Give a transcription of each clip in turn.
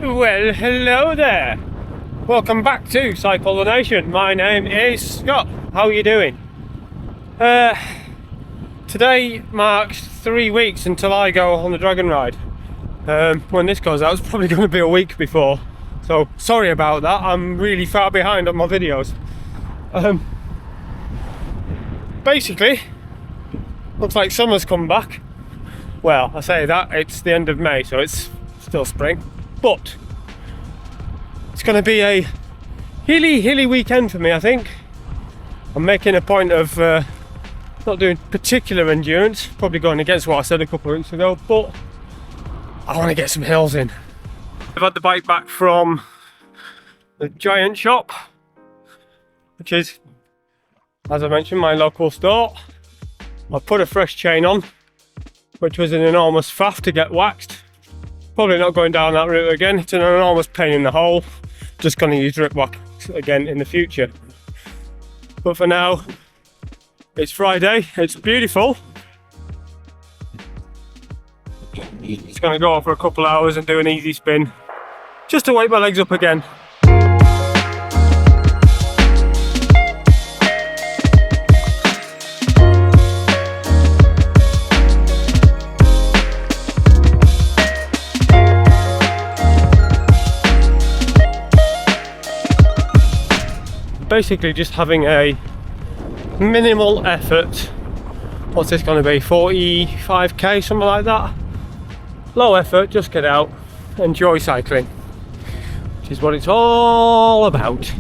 Well, hello there. Welcome back to Cycle the Nation. My name is Scott. How are you doing? Today marks 3 weeks until I go on the dragon ride. When this goes out, it's probably going to be a week before. So sorry about that. I'm really far behind on my videos. Basically, looks like summer's come back. Well, I say that, it's the end of May, so it's still spring. But it's going to be a hilly weekend for me, I think. I'm making a point of not doing particular endurance, probably going against what I said a couple of weeks ago, but I want to get some hills in. I've had the bike back from the Giant shop, which is, as I mentioned, my local store. I put a fresh chain on, which was an enormous faff to get waxed. Probably not going down that route again. It's an enormous pain in the hole. Just going to use drip wax again in the future. But for now, it's Friday. It's beautiful. Just going to go for a couple of hours and do an easy spin, just to wake my legs up again. Basically just having a minimal effort. What's this going to be, 45k, something like that? Low effort, just get out, enjoy cycling, which is what it's all about.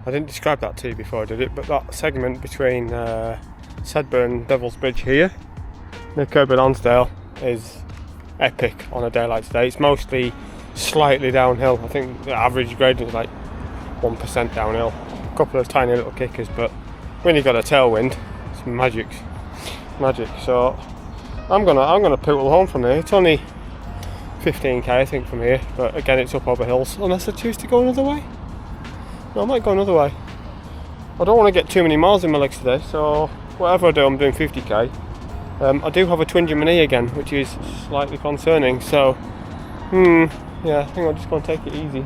I didn't describe that to you before I did it, but that segment between Sedbergh and Devil's Bridge here, the Kirby Lonsdale, is epic on a day like today. It's mostly slightly downhill. I think the average grade is like 1% downhill. A couple of tiny little kickers, but when you've got a tailwind, it's magic. So I'm gonna poodle home from here. It's only 15k I think from here, but again it's up over hills, unless I choose to go another way. No, I might go another way. I don't want to get too many miles in my legs today, so whatever I do, I'm doing 50k. I do have a twinge in my knee again, which is slightly concerning, so yeah, I think I'm just going to take it easy.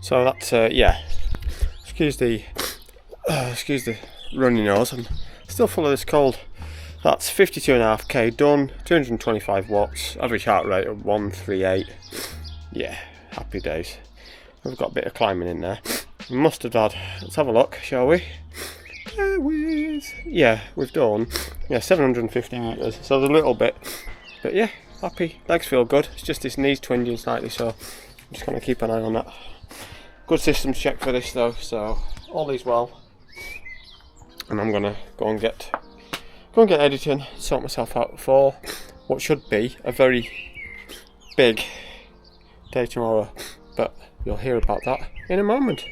So that's yeah, excuse the runny nose, I'm still full of this cold. That's 52.5k done, 225 watts, average heart rate of 138. Yeah, happy days. We've got a bit of climbing in there. Must have had, let's have a look, shall we? Yeah, we've done 750 metres, so there's a little bit. But yeah, happy, legs feel good. It's just this knee's twinging slightly, so I'm just going to keep an eye on that. Good systems check for this though, so all is well. And I'm going to go and get editing, sort myself out for what should be a very big day tomorrow, but you'll hear about that in a moment.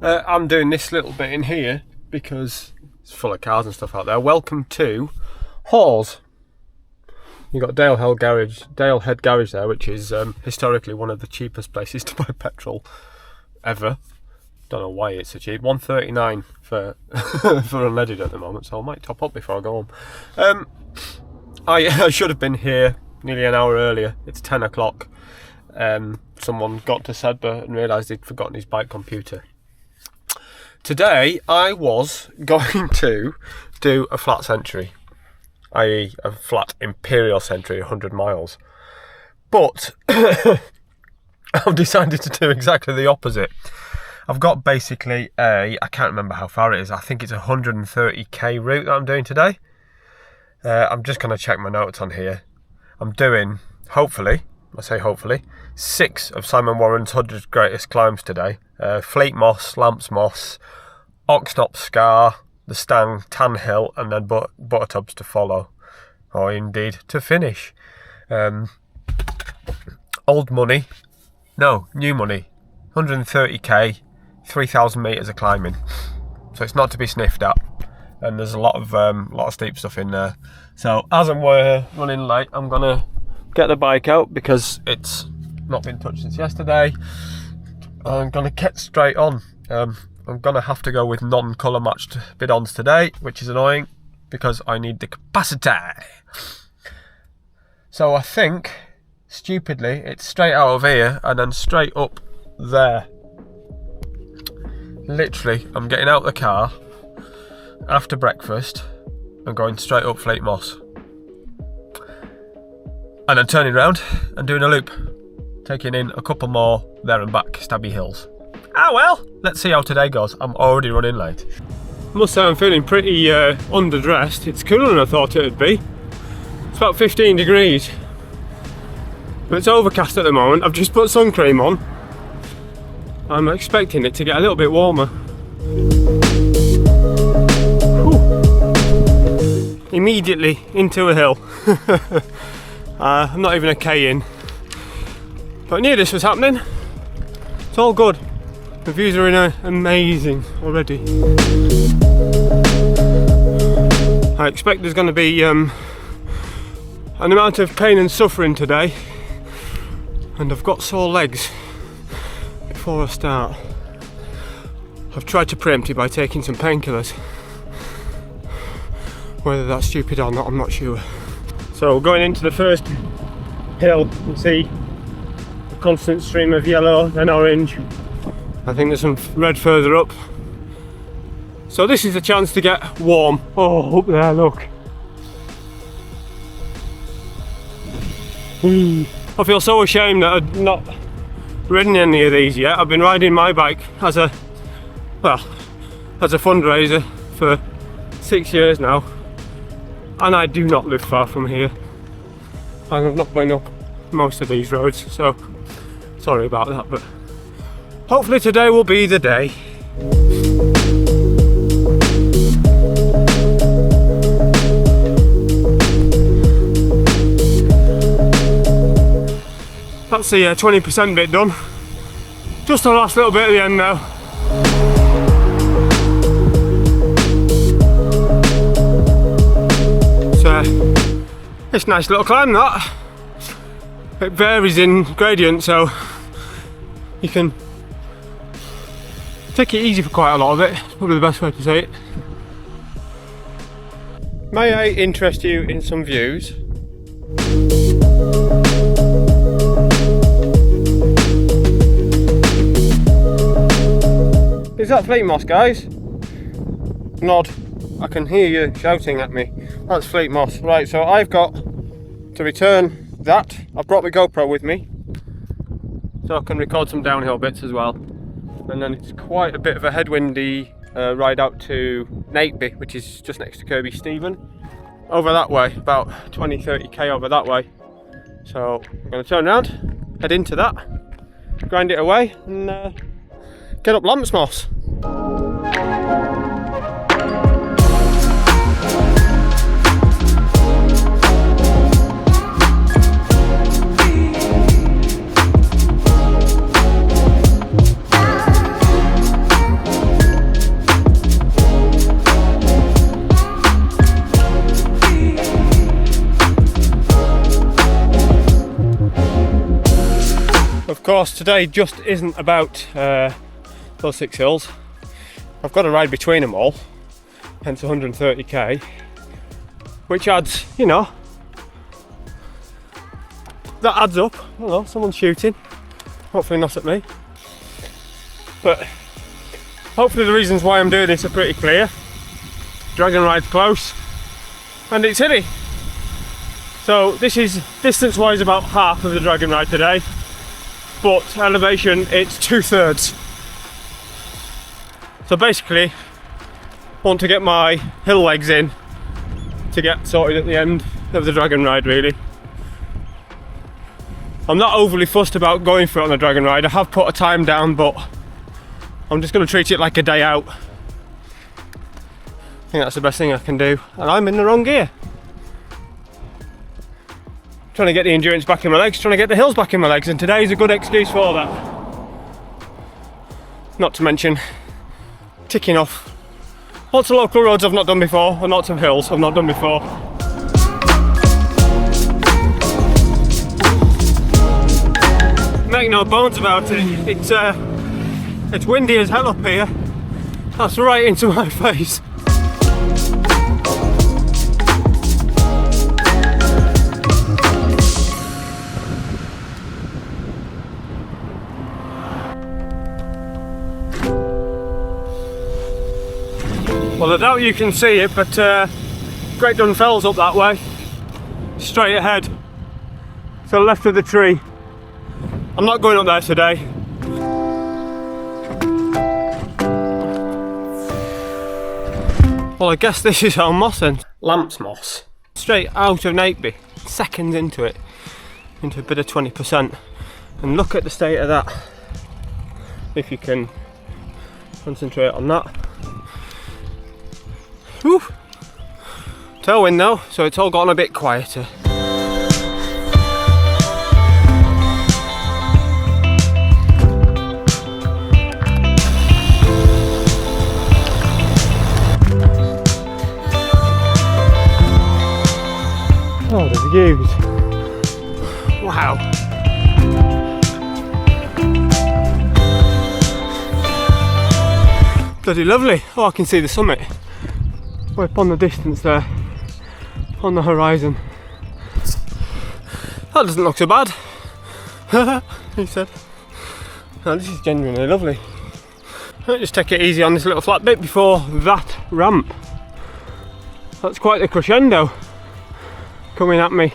I'm doing this little bit in here because it's full of cars and stuff out there. Welcome to Hawes. You've got Dale Head Garage there, which is historically one of the cheapest places to buy petrol ever. Don't know why it's so cheap. $1.39 for for unleaded at the moment, so I might top up before I go home. I should have been here nearly an hour earlier. It's 10 o'clock. Someone got to Sedbergh and realised he'd forgotten his bike computer. Today I was going to do a flat century, i.e. a flat imperial century, 100 miles. But I've decided to do exactly the opposite. I've got basically I can't remember how far it is, I think it's a 130k route that I'm doing today. I'm just going to check my notes on here. I'm doing, hopefully, I say hopefully, 6 of Simon Warren's 100 greatest climbs today. Fleet Moss, Lamps Moss, Oxnop Scar, the Stang, Tan Hill, and then Buttertubs to follow. Or indeed, to finish. old money, no, new money, 130k, 3,000 metres of climbing. So it's not to be sniffed at, and there's a lot of steep stuff in there. So as we're running late, I'm gonna get the bike out because it's not been touched since yesterday. I'm gonna get straight on. I'm gonna have to go with non-colour matched bidons today, which is annoying because I need the capacity. So I think, stupidly, it's straight out of here and then straight up there. Literally, I'm getting out of the car after breakfast and going straight up Fleet Moss. And then turning around and doing a loop, taking in a couple more there and back Stabby Hills. Ah well, let's see how today goes. I'm already running late. I must say I'm feeling pretty underdressed. It's cooler than I thought it would be. It's about 15 degrees. But it's overcast at the moment. I've just put sun cream on. I'm expecting it to get a little bit warmer. Whew. Immediately into a hill. I'm not even a K in. But I knew this was happening. It's all good. The views are amazing already. I expect there's going to be an amount of pain and suffering today, and I've got sore legs before I start. I've tried to preempt it by taking some painkillers. Whether that's stupid or not, I'm not sure. So going into the first hill, you can see a constant stream of yellow, then orange. I think there's some red further up. So this is a chance to get warm. Oh, up there, look. I feel so ashamed that I've not ridden any of these yet. I've been riding my bike as a fundraiser for 6 years now, and I do not live far from here. I've not been up most of these roads, so sorry about that, but hopefully today will be the day. That's the 20% bit done. Just the last little bit at the end now. It's a nice little climb, that. It varies in gradient, so you can take it easy for quite a lot of it. It's probably the best way to say it. May I interest you in some views? Is that Fleet Moss, guys? Nod. I can hear you shouting at me. That's Fleet Moss. Right, so I've got to return that. I've brought my GoPro with me, so I can record some downhill bits as well. And then it's quite a bit of a headwindy ride out to Nateby, which is just next to Kirby Stephen. Over that way, about 20-30k over that way. So I'm going to turn around, head into that, grind it away, and get up Lamps Moss. Of course, today just isn't about those 6 hills. I've got to ride between them all, hence 130k, which adds, you know, that adds up. I don't know, someone's shooting, hopefully not at me, but hopefully the reasons why I'm doing this are pretty clear. Dragon ride's close and it's hilly, so this is distance wise about half of the dragon ride today, but elevation it's 2/3. So basically, want to get my hill legs in to get sorted at the end of the dragon ride, really. I'm not overly fussed about going for it on the dragon ride. I have put a time down, but I'm just going to treat it like a day out. I think that's the best thing I can do. And I'm in the wrong gear. trying to get the endurance back in my legs, trying to get the hills back in my legs, and today's a good excuse for that. Not to mention ticking off lots of local roads I've not done before, and lots of hills I've not done before. Make no bones about it, it's windy as hell up here. That's right into my face. Well, I doubt you can see it, but Great Dun Fell's up that way, straight ahead, to the left of the tree. I'm not going up there today. Well, I guess this is our moss then. Lamps moss. Straight out of Napeby, seconds into it, into a bit of 20%. And look at the state of that. If you can concentrate on that. Whew. Tailwind though, so it's all gotten a bit quieter. Oh, the views. Wow. Bloody lovely. Oh, I can see the summit. Way up on the distance there. On the horizon. That doesn't look so bad. He said. No, this is genuinely lovely. I'll just take it easy on this little flat bit before that ramp. That's quite the crescendo coming at me.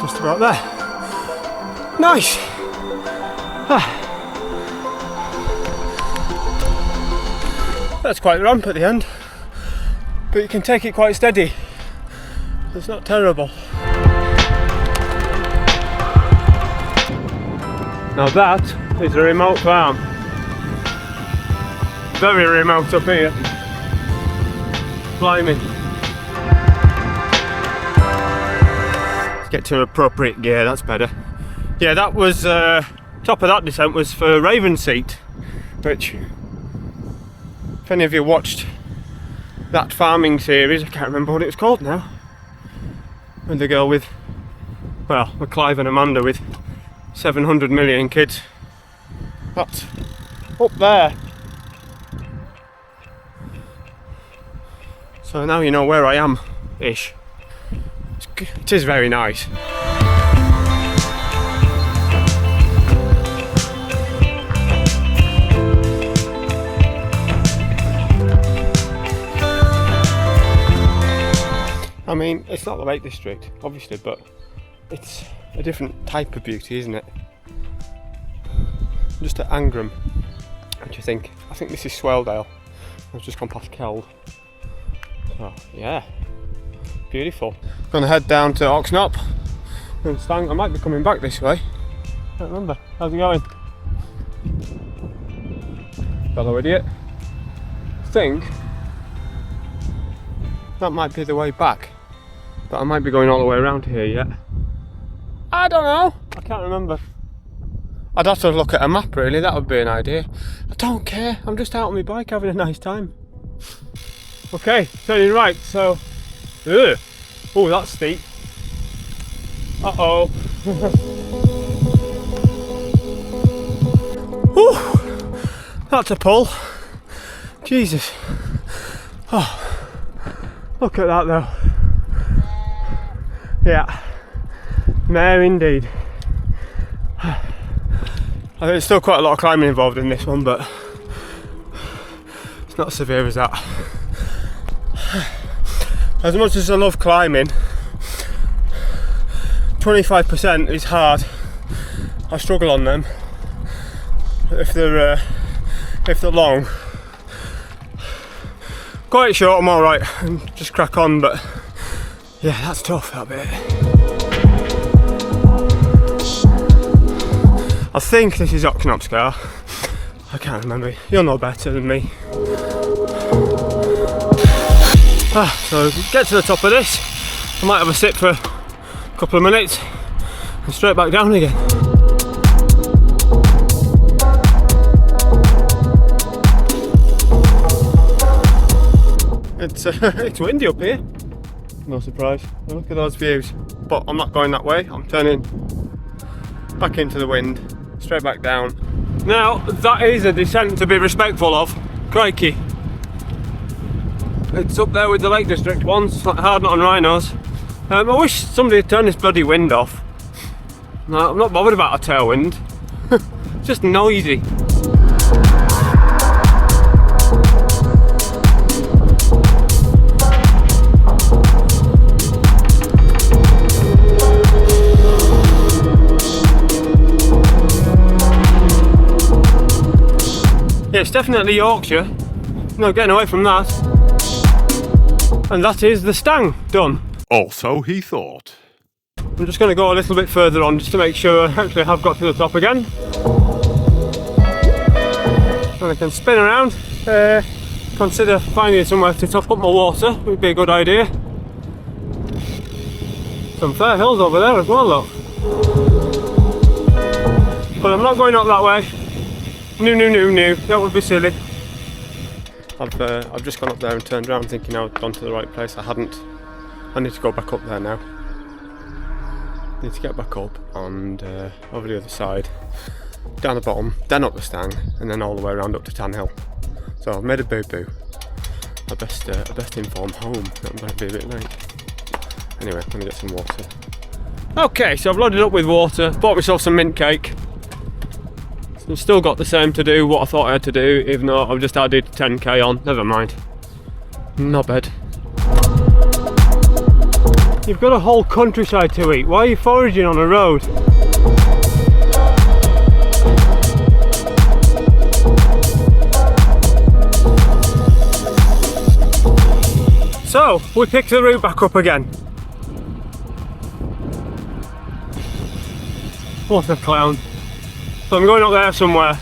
Just about there. Nice. That's quite the ramp at the end, but you can take it quite steady. It's not terrible. Now that is a remote farm. Very remote up here. Climbing. Let's get to an appropriate gear, that's better. Yeah, that was, top of that descent was for Raven Seat, which, if any of you watched that farming series, I can't remember what it was called now. With the girl with, well, with Clive and Amanda with 700 million kids. That's up there. So now you know where I am, ish. It is very nice. I mean, it's not the Lake District, obviously, but it's a different type of beauty, isn't it? Just at Angram, what do you think? I think this is Swelldale. I've just gone past Keld. Oh, yeah, beautiful. Gonna head down to Oxnop and Stang. I might be coming back this way. I don't remember. How's it going? Fellow idiot. I think that might be the way back, but I might be going all the way around here yet. I don't know. I can't remember. I'd have to look at a map really, that would be an idea. I don't care, I'm just out on my bike having a nice time. Okay, turning right, so... Ugh. Oh, that's steep. Uh-oh. Ooh, that's a pull. Jesus. Oh, look at that though. Yeah, mare indeed. I think there's still quite a lot of climbing involved in this one, but it's not as severe as that. As much as I love climbing, 25% is hard. I struggle on them. If they're long. Quite short, I'm alright and just crack on, but yeah, that's tough, that bit. I think this is Oxnop Scar. I can't remember. You'll know better than me. So get to the top of this. I might have a sit for a couple of minutes and straight back down again. It's windy up here. No surprise. Look at those views. But I'm not going that way. I'm turning back into the wind, straight back down. Now that is a descent to be respectful of. Crikey. It's up there with the Lake District ones, like hard not on rhinos. I wish somebody had turned this bloody wind off. No, I'm not bothered about a tailwind. It's just noisy. Yeah, it's definitely Yorkshire. No getting away from that. And that is the Stang done. Or so he thought. I'm just going to go a little bit further on just to make sure I actually have got to the top again. And I can spin around. Consider finding somewhere to top up my water, would be a good idea. Some fair hills over there as well, look. But I'm not going up that way. No, that would be silly. I've just gone up there and turned around thinking I'd gone to the right place. I hadn't. I need to go back up there now. Need to get back up and over the other side, down the bottom, then up the Stang, and then all the way around up to Tan Hill. So I've made a boo-boo. I best inform home that I'm going to be a bit late. Anyway, I'm going to get some water. Okay, so I've loaded up with water, bought myself some mint cake. I've still got the same to do, what I thought I had to do, even though I've just added 10k on. Never mind. Not bad. You've got a whole countryside to eat. Why are you foraging on a road? So, we picked the route back up again. What a clown. So I'm going up there somewhere.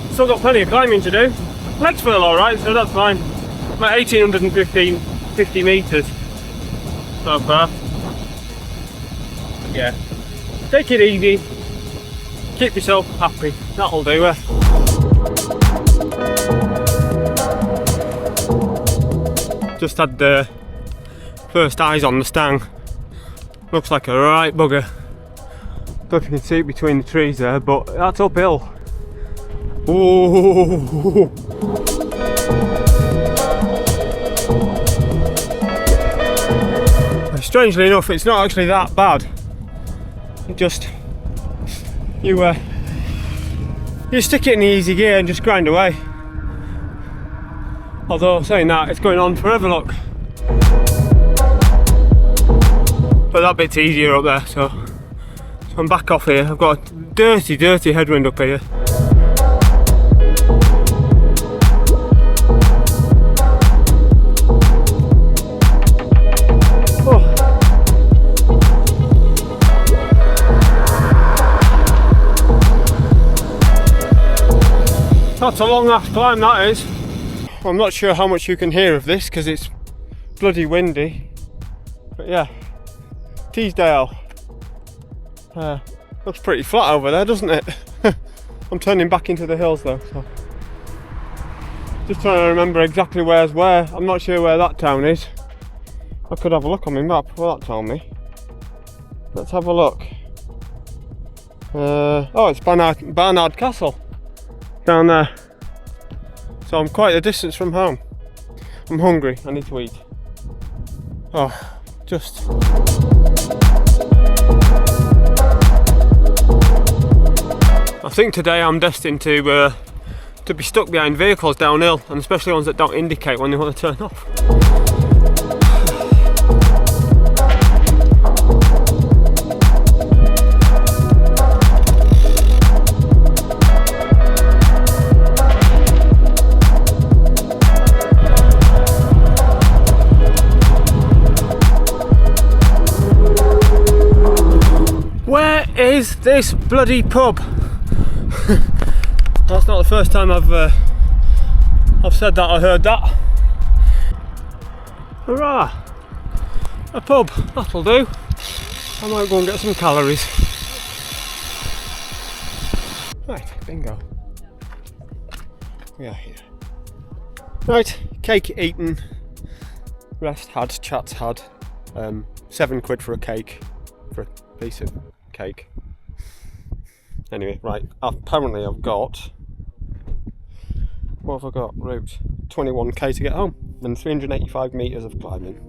Still got plenty of climbing to do. Legs feel alright, so that's fine. I'm at 1850 metres so far. Yeah. Take it easy. Keep yourself happy. That'll do it. Just had the first eyes on the Stang. Looks like a right bugger. Don't know if you can see it between the trees there, but that's uphill. Ooh. Strangely enough, it's not actually that bad. It just you stick it in the easy gear and just grind away. Although saying that, it's going on forever, look. But that bit's easier up there, so I'm back off here. I've got a dirty headwind up here. Oh. That's a long ass climb, that is. I'm not sure how much you can hear of this because it's bloody windy. But yeah, Teesdale. Looks pretty flat over there, doesn't it? I'm turning back into the hills though, so just trying to remember exactly where's where. I'm not sure where that town is. I could have a look on my map. Will that tell me? Let's have a look. Oh, it's Barnard Castle down there. So I'm quite a distance from home. I'm hungry. I need to eat. Oh, just. I think today I'm destined to be stuck behind vehicles downhill, and especially ones that don't indicate when they want to turn off. Where is this bloody pub? That's not the first time I've said that or heard that. Hurrah! A pub, that'll do. I might go and get some calories. Right, bingo. We are here. Right, cake eaten. Rest had, chats had. £7 for a cake, for a piece of cake. Anyway, right, apparently I've got, what have I got? Route 21k to get home and 385 metres of climbing.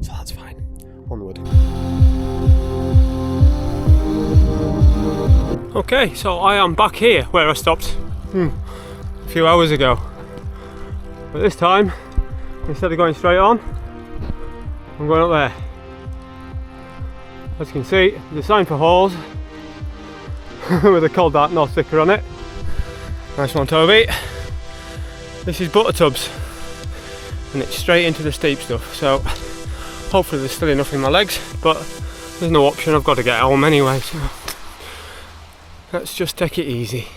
So that's fine. Onward. Okay, so I am back here where I stopped a few hours ago. But this time, instead of going straight on, I'm going up there. As you can see, there's a sign for Halls with a cold dark no sticker on it. Nice one, Toby. This is Butter Tubs and it's straight into the steep stuff, so hopefully there's still enough in my legs, but there's no option, I've got to get home anyway, so let's just take it easy.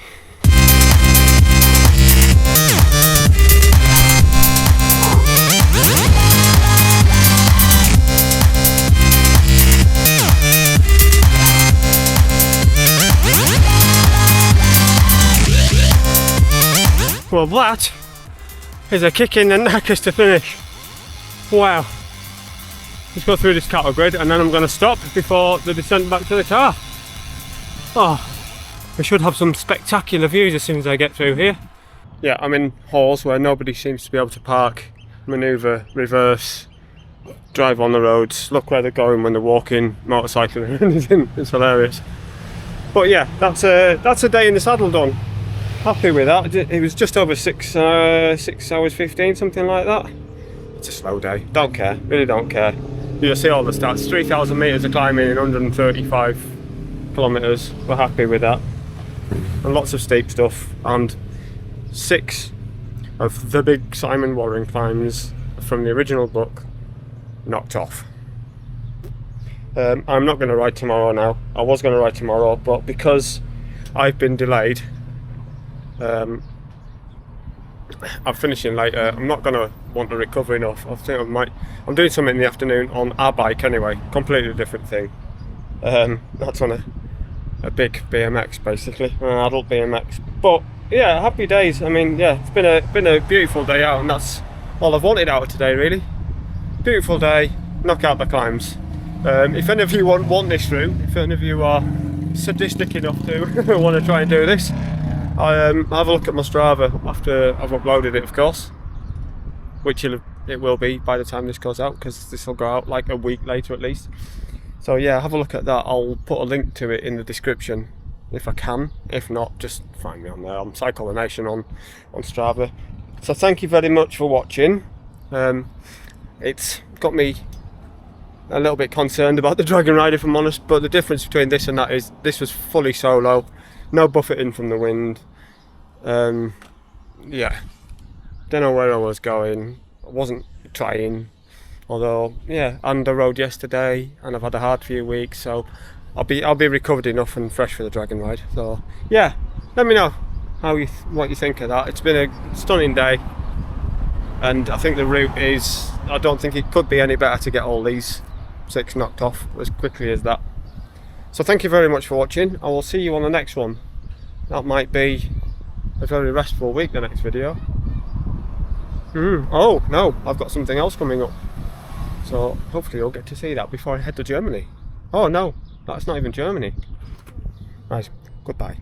Well, that is a kick in the knackers to finish. Wow. Let's go through this cattle grid and then I'm going to stop before the descent back to the car. Oh, we should have some spectacular views as soon as I get through here. Yeah, I'm in halls where nobody seems to be able to park, manoeuvre, reverse, drive on the roads, look where they're going when they're walking, motorcycling or anything. It's hilarious. But yeah, that's a day in the saddle done. Happy with that. It was just over 6 hours 15, something like that. It's a slow day. Don't care, really don't care. You'll see all the stats. 3,000 metres of climbing in 135 kilometres. We're happy with that. And lots of steep stuff. And 6 of the big Simon Warren climbs from the original book knocked off. I'm not going to ride tomorrow now. I was going to ride tomorrow, but because I've been delayed, I'm finishing later. I'm not going to want to recover enough. I think I'm doing something in the afternoon on our bike anyway, completely different thing. That's on a big BMX basically, an adult BMX. But yeah, happy days. I mean, yeah, it's been a beautiful day out, and that's all I've wanted out of today really. Beautiful day, knock out the climbs. If any of you want this route, if any of you are sadistic enough to want to try and do this, have a look at my Strava after I've uploaded it, of course, which it will be by the time this goes out, because this will go out like a week later at least. So yeah, have a look at that. I'll put a link to it in the description if I can. If not, just find me on there. I'm Cycle the Nation on Strava. So thank you very much for watching. It's got me a little bit concerned about the Dragon Ride, if I'm honest, but the difference between this and that is this was fully solo, no buffeting from the wind. Yeah, don't know where I was going, I wasn't trying, although yeah, and I rode yesterday and I've had a hard few weeks, so I'll be recovered enough and fresh for the Dragon Ride. So yeah, let me know what you think of that. It's been a stunning day, and I think the route is, I don't think it could be any better to get all these 6 knocked off as quickly as that. So thank you very much for watching. I will see you on the next one. That might be a very restful week, the next video. Oh no, I've got something else coming up, so hopefully you'll get to see that before I head to Germany. Oh no, that's not even Germany. Right, goodbye.